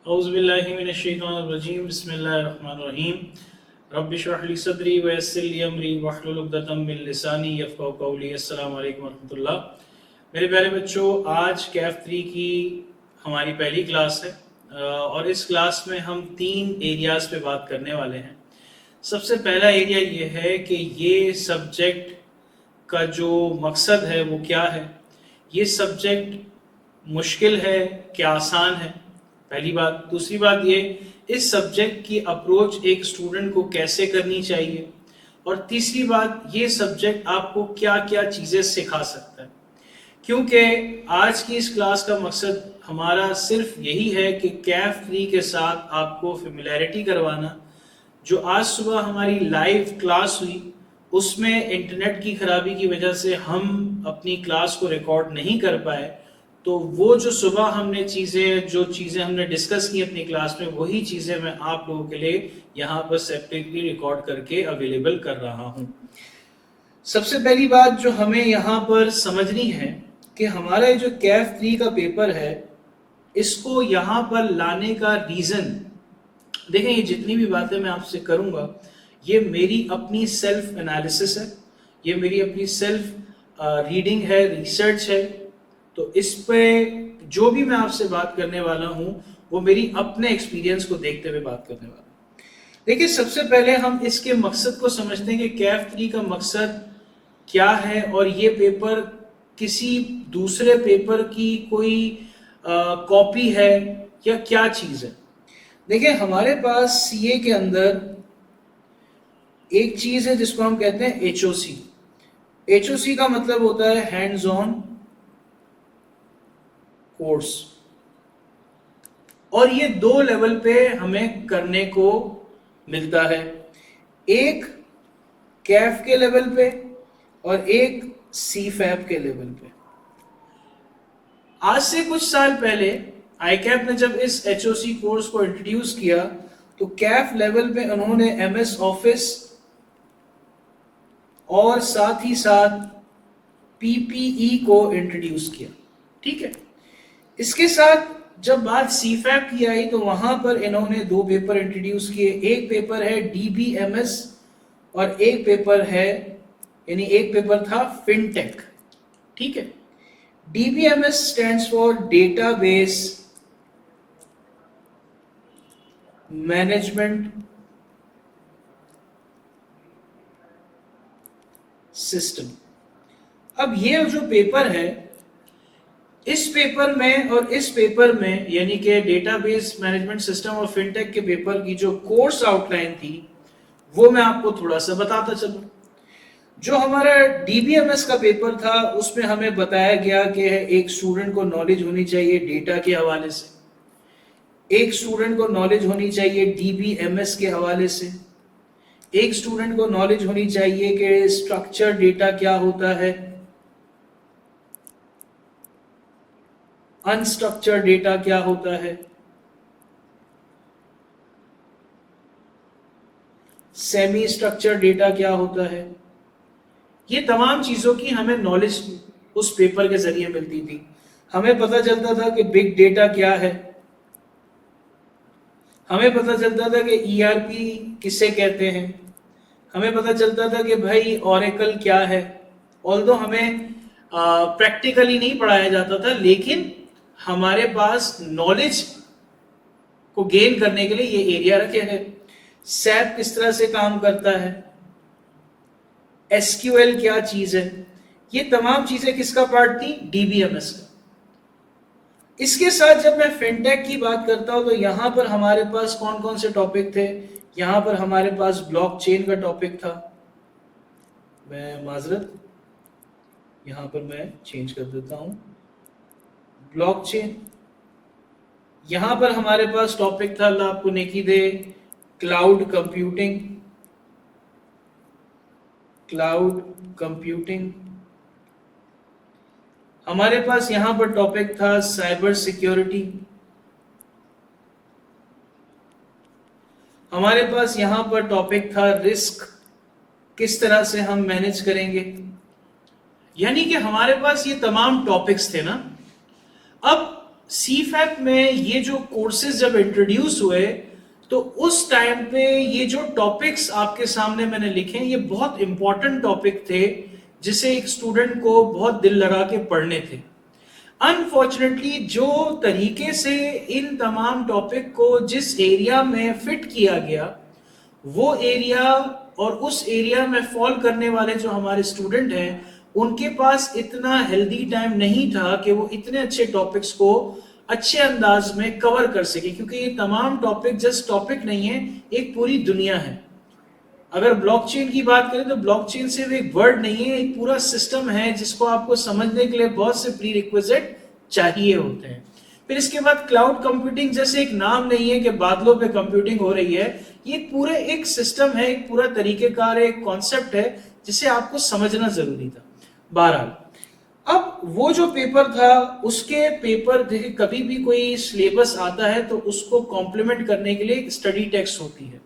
औज़ुबिल्लाहिमिनश्शैतानिर्रजीम बिस्मिल्लाहिर्रहमानिर्रहीम रब्बि इश्रह ली सदरी व यस्सिर ली अमरी वहलुल उक़दतम मिन लिसानी यफ़क़हू क़ौली। अस्सलामु अलैकुम वरहमतुल्लाह। मेरे प्यारे बच्चों, आज कैफ 3 की हमारी पहली क्लास है और इस क्लास में हम 3 एरियाज़ पे बात करने वाले हैं। सबसे पहला एरिया ये है कि ये सब्जेक्ट का जो मकसद है वो क्या है, ये सब्जेक्ट मुश्किल है क्या आसान है, पहली बात। दूसरी बात ये, इस सब्जेक्ट की अप्रोच एक स्टूडेंट को कैसे करनी चाहिए, और तीसरी बात, ये सब्जेक्ट आपको क्या क्या चीज़ें सिखा सकता है। क्योंकि आज की इस क्लास का मकसद हमारा सिर्फ यही है कि कैफ 3 के साथ आपको फेमिलैरिटी करवाना। जो आज सुबह हमारी लाइव क्लास हुई उसमें इंटरनेट की खराबी की वजह से हम अपनी क्लास को रिकॉर्ड नहीं कर पाए, तो वो जो सुबह हमने जो चीज़ें हमने डिस्कस की अपनी क्लास में, वही चीज़ें मैं आप लोगों के लिए यहाँ पर सेपरेटली रिकॉर्ड करके अवेलेबल कर रहा हूँ। सबसे पहली बात जो हमें यहाँ पर समझनी है कि हमारा जो कैफ 3 का पेपर है, इसको यहाँ पर लाने का रीज़न, देखें, ये जितनी भी बातें मैं आपसे करूँगा ये मेरी अपनी सेल्फ एनालिसिस है, ये मेरी अपनी सेल्फ रीडिंग है, रिसर्च है। तो इस पे जो भी मैं आपसे बात करने वाला हूँ वो मेरी अपने एक्सपीरियंस को देखते हुए बात करने वाला हूँ। देखिए, सबसे पहले हम इसके मकसद को समझते हैं कि कैफ 3 का मकसद क्या है और ये पेपर किसी दूसरे पेपर की कोई कॉपी है या क्या चीज़ है। देखिए, हमारे पास सीए के अंदर एक चीज़ है जिसको हम कहते हैं एचओसी। एचओसी का मतलब होता है हैंड्स ऑन कोर्स, और ये 2 लेवल पे हमें करने को मिलता है, एक कैफ के लेवल पे और एक सीफैब के लेवल पे। आज से कुछ साल पहले आईकैप ने जब इस एचओसी कोर्स को इंट्रोड्यूस किया तो कैफ लेवल पे उन्होंने एमएस ऑफिस और साथ ही साथ पीपीई को इंट्रोड्यूस किया, ठीक है। इसके साथ जब बात सीफैब की आई तो वहां पर इन्होंने 2 पेपर इंट्रोड्यूस किए। एक पेपर है डीबीएमएस और एक पेपर है, यानी एक पेपर था फिनटेक, ठीक है। DBMS stands for database management system. अब ये जो पेपर है, इस पेपर में और इस पेपर में, यानी कि डेटाबेस मैनेजमेंट सिस्टम और फिनटेक के पेपर की जो कोर्स आउटलाइन थी वो मैं आपको थोड़ा सा बताता चलूं। जो हमारा डीबीएमएस का पेपर था उसमें हमें बताया गया कि एक स्टूडेंट को नॉलेज होनी चाहिए डेटा के हवाले से, एक स्टूडेंट को नॉलेज होनी चाहिए डीबीएमएस के हवाले से, एक स्टूडेंट को नॉलेज होनी चाहिए कि स्ट्रक्चर डेटा क्या होता है, अनस्ट्रक्चर्ड डेटा क्या होता है, सेमी स्ट्रक्चर्ड डेटा क्या होता है। ये तमाम चीजों की हमें नॉलेज उस पेपर के जरिए मिलती थी। हमें पता चलता था कि बिग डेटा क्या है, हमें पता चलता था कि ईआरपी किसे कहते हैं, हमें पता चलता था कि भाई ओरेकल क्या है। ऑल्दो हमें प्रैक्टिकली नहीं पढ़ाया जाता था, लेकिन हमारे पास नॉलेज को गेन करने के लिए ये एरिया रखे हैं। सैप किस तरह से काम करता है, एसक्यूएल क्या चीज है, ये तमाम चीजें किसका पार्ट थी, डीबीएमएस का। इसके साथ जब मैं फिनटेक की बात करता हूं तो यहां पर हमारे पास कौन कौन से टॉपिक थे। यहां पर हमारे पास ब्लॉकचेन का टॉपिक था, मैं माजरत यहां पर मैं चेंज कर देता हूं, ब्लॉकचेन। यहां पर हमारे पास टॉपिक था, अल्लाह आपको नेकी दे, क्लाउड कंप्यूटिंग। Cloud computing. हमारे पास यहां पर टॉपिक था साइबर सिक्योरिटी। हमारे पास यहां पर टॉपिक था रिस्क, किस तरह से हम मैनेज करेंगे। यानी कि हमारे पास ये तमाम टॉपिक्स थे ना। अब सीफैप में ये जो कोर्सेज जब इंट्रोड्यूस हुए तो उस टाइम पे ये जो टॉपिक्स आपके सामने मैंने लिखे ये बहुत इंपॉर्टेंट टॉपिक थे जिसे एक स्टूडेंट को बहुत दिल लगा के पढ़ने थे। अनफॉर्चुनेटली जो तरीके से इन तमाम टॉपिक को जिस एरिया में फिट किया गया वो एरिया और उस एरिया में फॉल करने वाले जो हमारे स्टूडेंट हैं उनके पास इतना हेल्दी टाइम नहीं था कि वो इतने अच्छे टॉपिक्स को अच्छे अंदाज में कवर कर सके, क्योंकि ये तमाम टॉपिक जस्ट टॉपिक नहीं है, एक पूरी दुनिया है। अगर ब्लॉकचेन की बात करें तो ब्लॉकचेन सिर्फ एक वर्ड नहीं है, एक पूरा सिस्टम है जिसको आपको समझने के लिए बहुत से प्री रिक्विजिट चाहिए होते हैं। फिर इसके बाद क्लाउड कंप्यूटिंग जैसे एक नाम नहीं है कि बादलों पे कंप्यूटिंग हो रही है, ये पूरे एक सिस्टम है, एक पूरा तरीकेकार है, एक कॉन्सेप्ट है जिसे आपको समझना जरूरी था। बहरहाल अब वो जो पेपर था उसके पेपर देखिए, कभी भी कोई सिलेबस आता है तो उसको कॉम्प्लीमेंट करने के लिए स्टडी टेक्स्ट होती है,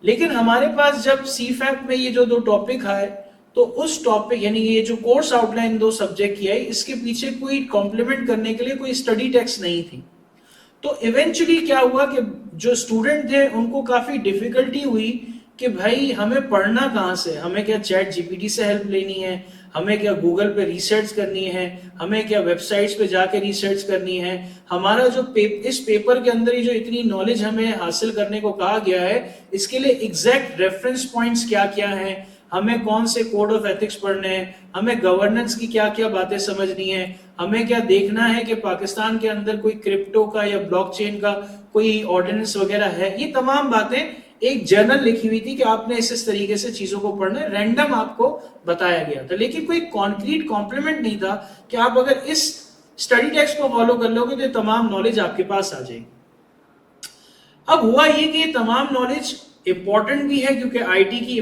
लेकिन हमारे पास जब सीफैप में ये जो दो टॉपिक आए तो उस टॉपिक यानी ये जो कोर्स आउटलाइन दो सब्जेक्ट की है इसके पीछे कोई कॉम्प्लीमेंट करने के लिए कोई स्टडी टेक्स्ट नहीं थी। तो इवेंचुअली क्या हुआ कि जो स्टूडेंट थे उनको काफी डिफिकल्टी हुई कि भाई हमें पढ़ना कहाँ से, हमें क्या चैट जीपीटी से हेल्प लेनी है, हमें क्या गूगल पे रिसर्च करनी है, हमें क्या वेबसाइट्स पे जाके रिसर्च करनी है, हमारा जो इस पेपर के अंदर ही जो इतनी नॉलेज हमें हासिल करने को कहा गया है इसके लिए एग्जैक्ट रेफरेंस पॉइंट्स क्या क्या हैं, हमें कौन से कोड ऑफ एथिक्स पढ़ने हैं, हमें गवर्नेंस की क्या क्या बातें समझनी है, हमें क्या देखना है कि पाकिस्तान के अंदर कोई क्रिप्टो का या ब्लॉकचेन का कोई ऑर्डिनेंस वगैरह है, ये तमाम बातें एक जर्नल लिखी हुई थी कि आपने इस तरीके से चीजों को पढ़ना है, रैंडम आपको बताया गया था, लेकिन कोई कॉन्क्रीट कॉम्प्लीमेंट नहीं था कि आप अगर इस स्टडी टेक्स्ट को फॉलो कर लोगे तो तमाम नॉलेज आपके पास आ जाएगी। अब हुआ ये कि तमाम नॉलेज इंपॉर्टेंट भी है क्योंकि आईटी की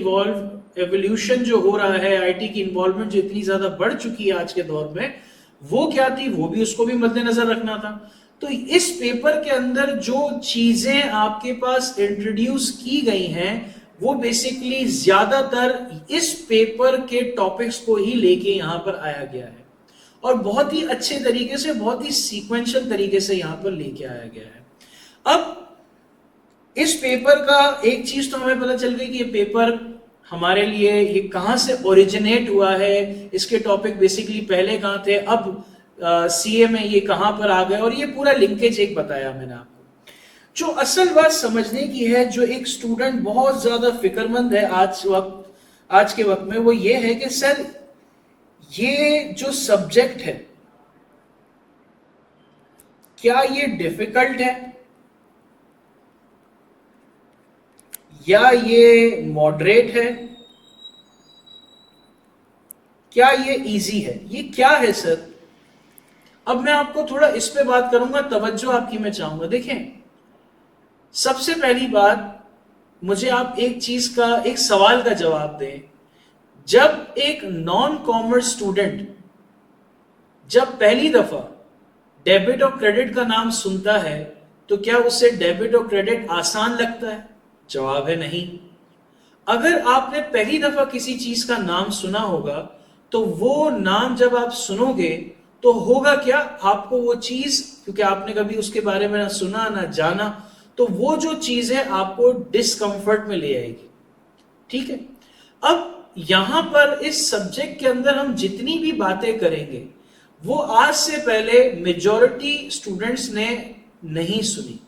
एवोल्यूशन जो हो रहा है, आईटी की इन्वॉल्वमेंट जो इतनी ज्यादा बढ़ चुकी है आज के दौर में, वो क्या थी वो भी उसको भी मद्देनजर रखना था। तो इस पेपर के अंदर जो चीजें आपके पास इंट्रोड्यूस की गई हैं वो बेसिकली ज्यादातर इस पेपर के टॉपिक्स को ही लेके यहां पर आया गया है और बहुत ही अच्छे तरीके से, बहुत ही सीक्वेंशियल तरीके से यहां पर लेके आया गया है। अब इस पेपर का एक चीज तो हमें पता चल गई कि ये पेपर हमारे लिए ये कहां से ओरिजिनेट हुआ है, इसके टॉपिक बेसिकली पहले कहां थे, अब सीए में ये कहां पर आ गए, और ये पूरा लिंकेज एक बताया मैंने आपको। जो असल बात समझने की है, जो एक स्टूडेंट बहुत ज्यादा फिक्रमंद है आज के वक्त में, वो ये है कि सर ये जो सब्जेक्ट है क्या ये डिफिकल्ट है या ये मॉडरेट है, क्या ये इजी है, ये क्या है सर। अब मैं आपको थोड़ा इस पे बात करूंगा, तवज्जो आपकी मैं चाहूंगा। देखें, सबसे पहली बात मुझे आप एक चीज का, एक सवाल का जवाब दें। जब एक नॉन कॉमर्स स्टूडेंट जब पहली दफा डेबिट और क्रेडिट का नाम सुनता है तो क्या उसे डेबिट और क्रेडिट आसान लगता है? जवाब है नहीं। अगर आपने पहली दफा किसी चीज का नाम सुना होगा तो वो नाम जब आप सुनोगे तो होगा क्या, आपको वो चीज, क्योंकि आपने कभी उसके बारे में ना सुना ना जाना, तो वो जो चीज है आपको डिस्कंफर्ट में ले आएगी। ठीक है, अब यहां पर इस सब्जेक्ट के अंदर हम जितनी भी बातें करेंगे वो आज से पहले मेजॉरिटी स्टूडेंट्स ने नहीं सुनी,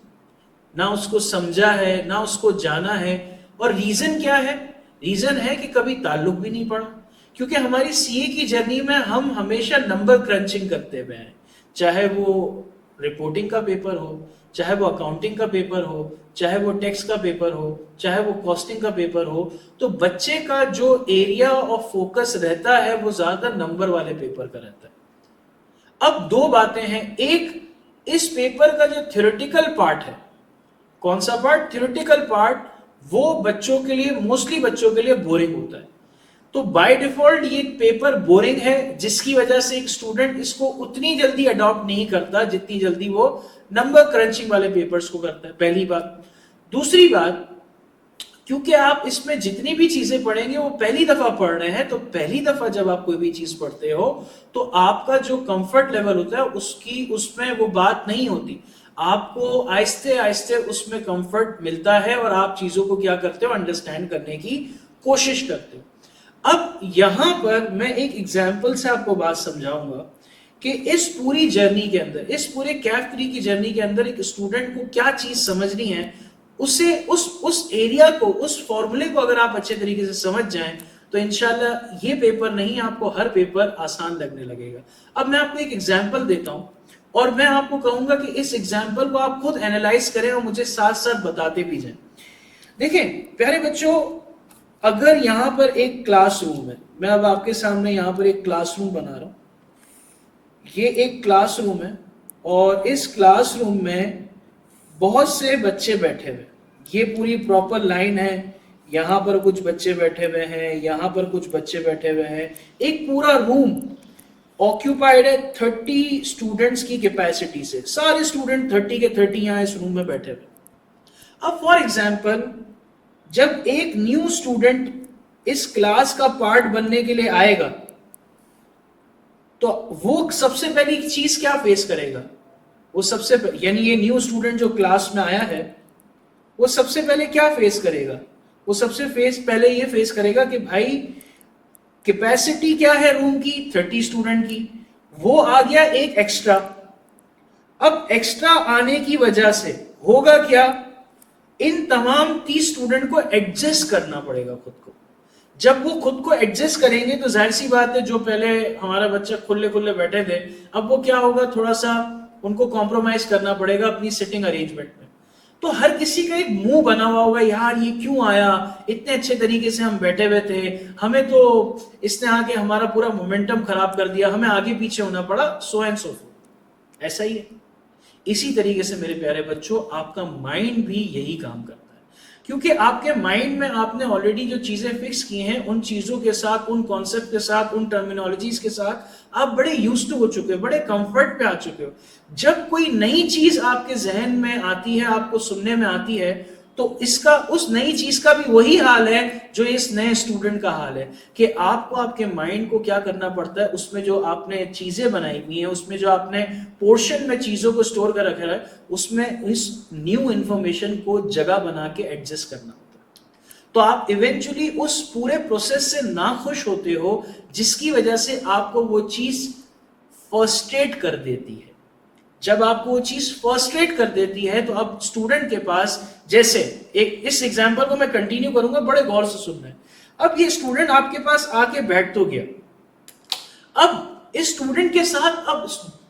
ना उसको समझा है, ना उसको जाना है। और रीजन क्या है? रीजन है कि कभी ताल्लुक भी नहीं पड़ा, क्योंकि हमारी सीए की जर्नी में हम हमेशा नंबर क्रंचिंग करते हुए हैं, चाहे वो रिपोर्टिंग का पेपर हो, चाहे वो अकाउंटिंग का पेपर हो, चाहे वो टैक्स का पेपर हो, चाहे वो कॉस्टिंग का पेपर हो, तो बच्चे का जो एरिया ऑफ फोकस रहता है वो ज्यादा नंबर वाले पेपर का रहता है। अब दो बातें हैं, एक इस पेपर का जो थ्योरेटिकल पार्ट है, कौन सा पार्ट? थ्योरेटिकल पार्ट, वो बच्चों के लिए, मोस्टली बच्चों के लिए बोरिंग होता है। तो बाय डिफॉल्ट ये पेपर बोरिंग है, जिसकी वजह से एक स्टूडेंट इसको उतनी जल्दी अडॉप्ट नहीं करता जितनी जल्दी वो नंबर क्रंचिंग वाले पेपर्स को करता है, पहली बात। दूसरी बात, क्योंकि आप इसमें जितनी भी चीजें पढ़ेंगे वो पहली दफा पढ़ रहे हैं, तो पहली दफा जब आप कोई भी चीज पढ़ते हो तो आपका जो कंफर्ट लेवल होता है उसमें वो बात नहीं होती। आपको आहिस्ते आहिस्ते उसमें कंफर्ट मिलता है और आप चीजों को क्या करते हो, अंडरस्टैंड करने की कोशिश करते हो। अब यहां पर मैं एक एग्जाम्पल से आपको बात समझाऊंगा कि इस पूरी जर्नी के अंदर, इस पूरे कैफ 3 की जर्नी के अंदर एक स्टूडेंट को क्या चीज समझनी है, उसे उस एरिया को, उस फॉर्मूले को अगर आप अच्छे तरीके से समझ जाएं तो इंशाल्लाह ये पेपर नहीं, आपको हर पेपर आसान लगने लगेगा। अब मैं आपको एक एग्जांपल देता हूं और मैं आपको कहूंगा कि इस एग्जांपल को आप खुद एनालाइज करें और मुझे साथ साथ बताते भी जाएं। देखें प्यारे बच्चों, अगर यहां पर एक क्लासरूम है, मैं अब आपके सामने यहां पर एक क्लासरूम बना रहा हूं, ये एक क्लासरूम है और इस क्लासरूम में बहुत से बच्चे बैठे हुए, ये पूरी प्रॉपर लाइन है, यहां पर कुछ बच्चे बैठे हुए हैं, यहां पर कुछ बच्चे बैठे हुए हैं, एक पूरा रूम ऑक्यूपाइड है 30 स्टूडेंट्स की कैपेसिटी से, सारे स्टूडेंट 30 के 30 यहां इस रूम में बैठे हुए। अब फॉर एग्जांपल जब एक न्यू स्टूडेंट इस क्लास का पार्ट बनने के लिए आएगा तो वो सबसे पहली चीज क्या फेस करेगा, वो सबसे यानी ये न्यू स्टूडेंट जो क्लास में आया है वो सबसे पहले क्या फेस करेगा, वो सबसे पहले ये फेस करेगा कि भाई कैपेसिटी क्या है रूम की, 30 स्टूडेंट की, वो आ गया एक एक्स्ट्रा। अब एक्स्ट्रा आने की वजह से होगा क्या, इन तमाम 30 स्टूडेंट को एडजस्ट करना पड़ेगा खुद को। जब वो खुद को एडजस्ट करेंगे तो जाहिर सी बात है जो पहले हमारा बच्चा खुले खुले बैठे थे, अब वो क्या होगा, थोड़ा सा उनको कॉम्प्रोमाइज करना पड़ेगा अपनी सिटिंग अरेंजमेंट में। तो हर किसी का एक मुंह बना हुआ होगा, यार ये क्यों आया, इतने अच्छे तरीके से हम बैठे हुए थे, हमें तो इसने आके हमारा पूरा मोमेंटम खराब कर दिया, हमें आगे पीछे होना पड़ा, सो एंड सो फोर्थ। ऐसा ही है। इसी तरीके से मेरे प्यारे बच्चों आपका माइंड भी यही काम करता है, क्योंकि आपके माइंड में आपने ऑलरेडी जो चीजें फिक्स की हैं, उन चीजों के साथ, उन कॉन्सेप्ट के साथ, उन टर्मिनोलॉजीज के साथ आप बड़े यूज्ड टू हो चुके हो, बड़े कंफर्ट पे आ चुके हो। जब कोई नई चीज आपके जहन में आती है, आपको सुनने में आती है, तो इसका, उस नई चीज का भी वही हाल है जो इस नए स्टूडेंट का हाल है कि आपको आपके माइंड को क्या करना पड़ता है, उसमें जो आपने चीजें बनाई हुई हैं, उसमें जो आपने पोर्शन में चीजों को स्टोर कर रखा है, उसमें इस न्यू इंफॉर्मेशन को जगह बना के एडजस्ट करना होता है। तो आप इवेंचुअली उस पूरे प्रोसेस से नाखुश होते हो, जिसकी वजह से आपको वो चीज फ्रस्ट्रेट कर देती है। जब आपको वो चीज फ्रस्ट्रेट कर देती है तो अब स्टूडेंट के पास, जैसे एक इस एग्जांपल को मैं कंटिन्यू करूंगा, बड़े गौर से सुनना है। अब ये स्टूडेंट आपके पास आके बैठ तो गया, अब इस स्टूडेंट के साथ अब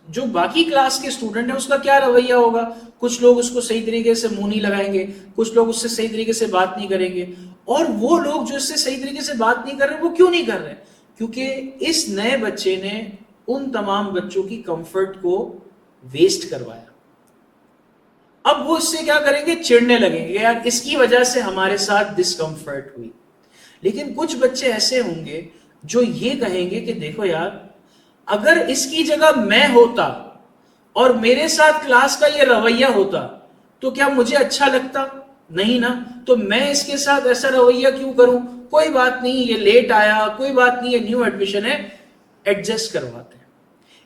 जो बाकी क्लास के स्टूडेंट है उसका क्या रवैया होगा, कुछ लोग उसको सही तरीके से मुंह नहीं लगाएंगे, कुछ लोग उससे सही तरीके से बात नहीं करेंगे, और वो लोग जो इससे सही तरीके से बात नहीं कर रहे, वो क्यों नहीं कर रहे, क्योंकि इस नए बच्चे ने उन तमाम बच्चों की कंफर्ट को वेस्ट करवाया। अब वो इससे क्या करेंगे, चिढ़ने लगेंगे, यार इसकी वजह से हमारे साथ डिस्कंफर्ट हुई। लेकिन कुछ बच्चे ऐसे होंगे जो ये कहेंगे कि देखो यार, अगर इसकी जगह मैं होता और मेरे साथ क्लास का ये रवैया होता तो क्या मुझे अच्छा लगता, नहीं ना, तो मैं इसके साथ ऐसा रवैया क्यों करूं, कोई बात नहीं, ये लेट आया, कोई बात नहीं, ये न्यू एडमिशन है, एडजस्ट करवाते हैं।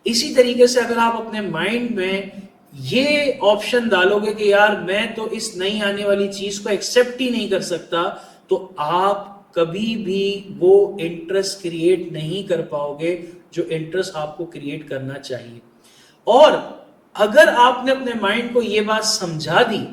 इसी तरीके से अगर आप अपने माइंड में ये ऑप्शन डालोगे कि यार मैं तो इस नई आने वाली चीज को एक्सेप्ट ही नहीं कर सकता, तो आप कभी भी वो इंटरेस्ट क्रिएट नहीं कर पाओगे जो इंटरेस्ट आपको क्रिएट करना चाहिए। और अगर आपने अपने माइंड को ये बात समझा दी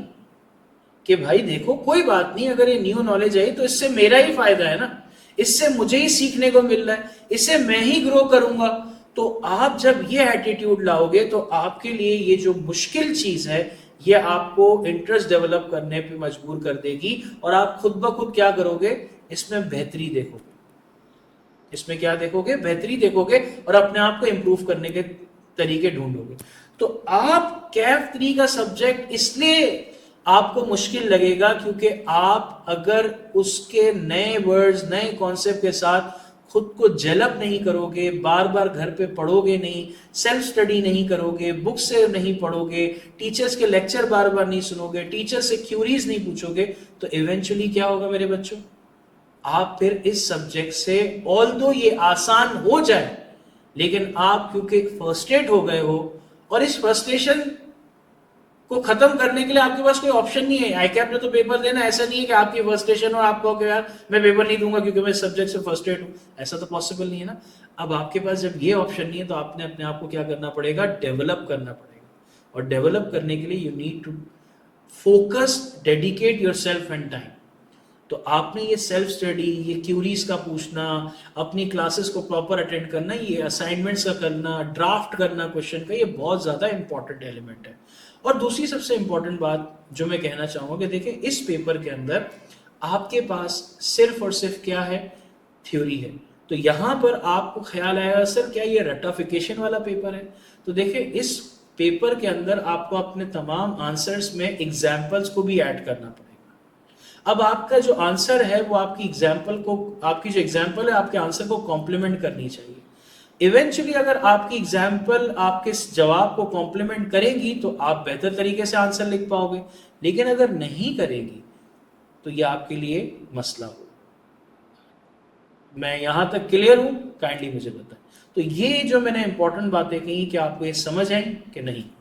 कि भाई देखो कोई बात नहीं, अगर ये न्यू नॉलेज आई तो इससे मेरा ही फायदा है ना, इससे मुझे ही सीखने को मिल रहा है, इससे मैं ही ग्रो करूंगा, तो आप जब ये एटीट्यूड लाओगे तो आपके लिए ये जो मुश्किल चीज है ये आपको इंटरेस्ट डेवलप करने पे मजबूर कर देगी, और आप खुद ब खुद क्या करोगे, इसमें बेहतरी देखोगे, इसमें क्या देखोगे, बेहतरी देखोगे, और अपने आप को इंप्रूव करने के तरीके ढूंढोगे। तो आप कैफ 3 का सब्जेक्ट इसलिए आपको मुश्किल लगेगा क्योंकि आप अगर उसके नए वर्ड्स, नए कॉन्सेप्ट के साथ खुद को डेवलप नहीं करोगे, बार बार घर पे पढ़ोगे नहीं, सेल्फ स्टडी नहीं करोगे, बुक से नहीं पढ़ोगे, टीचर्स के लेक्चर बार बार नहीं सुनोगे, टीचर से क्यूरीज नहीं पूछोगे, तो इवेंचुअली क्या होगा मेरे बच्चों, आप फिर इस सब्जेक्ट से ऑल्दो ये आसान हो जाए, लेकिन आप क्योंकि फ्रस्ट्रेट हो गए हो, और इस फ्रस्ट्रेशन को खत्म करने के लिए आपके पास कोई ऑप्शन नहीं है। आईकैप ने तो पेपर देना, ऐसा नहीं है कि आपकी फ्रस्ट्रेशन हो, आप कहो कि यार मैं पेपर नहीं दूंगा क्योंकि मैं सब्जेक्ट से फ्रस्ट्रेट हूं, ऐसा तो पॉसिबल नहीं है ना। अब आपके पास जब ये ऑप्शन नहीं है तो आपने अपने आप को क्या करना पड़ेगा, डेवलप करना पड़ेगा, और डेवलप करने के लिए you need to focus, dedicate yourself and time. तो आपने ये सेल्फ स्टडी, ये क्यूरीज का पूछना, अपनी क्लासेस को प्रॉपर अटेंड करना, ये असाइनमेंट्स का करना, ड्राफ्ट करना क्वेश्चन का, ये बहुत ज़्यादा इंपॉर्टेंट एलिमेंट है। और दूसरी सबसे इंपॉर्टेंट बात जो मैं कहना चाहूँगा कि देखिए इस पेपर के अंदर आपके पास सिर्फ और सिर्फ क्या है, थ्योरी है। तो यहाँ पर आपको ख्याल आएगा सर क्या ये रटाफिकेशन वाला पेपर है, तो देखिए इस पेपर के अंदर आपको अपने तमाम आंसर्स में एग्जाम्पल्स को भी ऐड करना पड़ेगा। अब आपका जो आंसर है वो आपकी एग्जाम्पल को, आपकी जो एग्जाम्पल है आपके आंसर को कॉम्प्लीमेंट करनी चाहिए। इवेंचुअली अगर आपकी एग्जाम्पल आपके जवाब को कॉम्प्लीमेंट करेगी तो आप बेहतर तरीके से आंसर लिख पाओगे, लेकिन अगर नहीं करेगी तो ये आपके लिए मसला हो। मैं यहां तक क्लियर हूं, काइंडली मुझे बताएं। तो ये जो मैंने इंपॉर्टेंट बातें कही, कि आपको ये समझ आई कि नहीं।